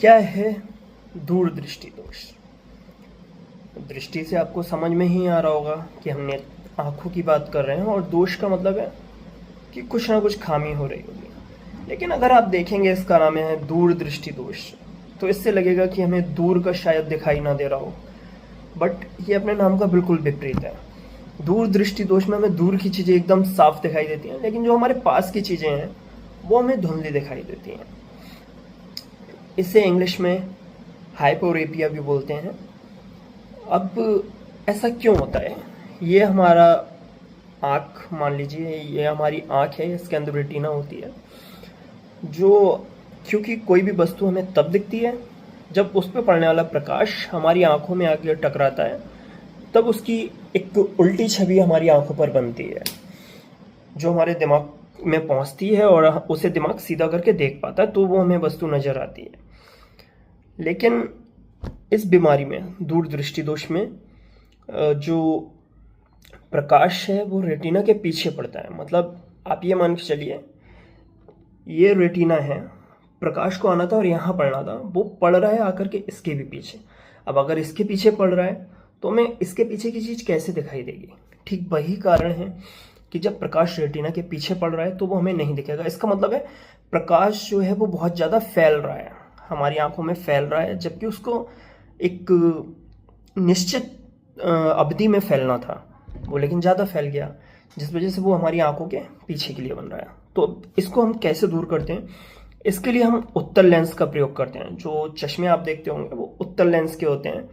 क्या है दूरदृष्टि दोष? दृष्टि से आपको समझ में ही आ रहा होगा कि हमने आंखों की बात कर रहे हैं, और दोष का मतलब है कि कुछ ना कुछ खामी हो रही होगी। लेकिन अगर आप देखेंगे इसका नाम है दूरदृष्टि दोष, तो इससे लगेगा कि हमें दूर का शायद दिखाई ना दे रहा हो, बट ये अपने नाम का बिल्कुल विपरीत है। दूरदृष्टि दोष में हमें दूर की चीज़ें एकदम साफ दिखाई देती हैं, लेकिन जो हमारे पास की चीज़ें हैं वो हमें धुंधली दिखाई देती हैं। इसे इंग्लिश में हाइपोरेपिया भी बोलते हैं। अब ऐसा क्यों होता है? ये हमारा आँख, मान लीजिए ये हमारी आँख है, इसके अंदर रेटिना होती है, जो क्योंकि कोई भी वस्तु हमें तब दिखती है जब उस पर पड़ने वाला प्रकाश हमारी आंखों में आके टकराता है, तब उसकी एक उल्टी छवि हमारी आंखों पर बनती है, जो हमारे दिमाग में पहुंचती है और उसे दिमाग सीधा करके देख पाता है, तो वो हमें वस्तु नज़र आती है। लेकिन इस बीमारी में, दूरदृष्टि दोष में, जो प्रकाश है वो रेटिना के पीछे पड़ता है। मतलब आप ये मान के चलिए, ये रेटिना है, प्रकाश को आना था और यहाँ पड़ना था, वो पड़ रहा है आकर के इसके भी पीछे। अब अगर इसके पीछे पड़ रहा है तो हमें इसके पीछे की चीज़ कैसे दिखाई देगी? ठीक वही कारण है कि जब प्रकाश रेटिना के पीछे पड़ रहा है तो वो हमें नहीं दिखेगा। इसका मतलब है प्रकाश जो है वो बहुत ज़्यादा फैल रहा है, हमारी आंखों में फैल रहा है, जबकि उसको एक निश्चित अवधि में फैलना था वो, लेकिन ज़्यादा फैल गया, जिस वजह से वो हमारी आंखों के पीछे के लिए बन रहा है। तो इसको हम कैसे दूर करते हैं? इसके लिए हम उत्तल लेंस का प्रयोग करते हैं। जो चश्मे आप देखते होंगे वो उत्तल लेंस के होते हैं,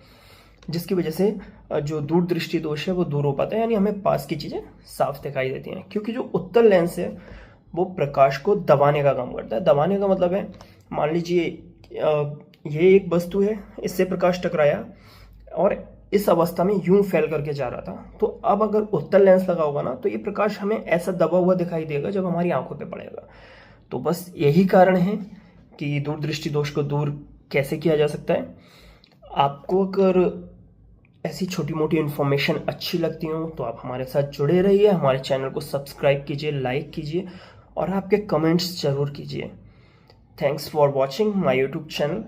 जिसकी वजह से जो दूरदृष्टि दोष है वो दूर हो पाता है, यानी हमें पास की चीज़ें साफ दिखाई देती हैं। क्योंकि जो उत्तल लेंस है वो प्रकाश को दबाने का काम करता है। दबाने का मतलब है, मान लीजिए ये एक वस्तु है, इससे प्रकाश टकराया और इस अवस्था में यूं फैल करके जा रहा था, तो अब अगर उत्तल लेंस लगा होगा ना, तो ये प्रकाश हमें ऐसा दबा हुआ दिखाई देगा जब हमारी आंखों पे पड़ेगा। तो बस यही कारण है कि दूरदृष्टि दोष को दूर कैसे किया जा सकता है। आपको अगर ऐसी छोटी मोटी इन्फॉर्मेशन अच्छी लगती हो तो आप हमारे साथ जुड़े रहिए, हमारे चैनल को सब्सक्राइब कीजिए, लाइक कीजिए और आपके कमेंट्स ज़रूर कीजिए। Thanks for watching my YouTube channel.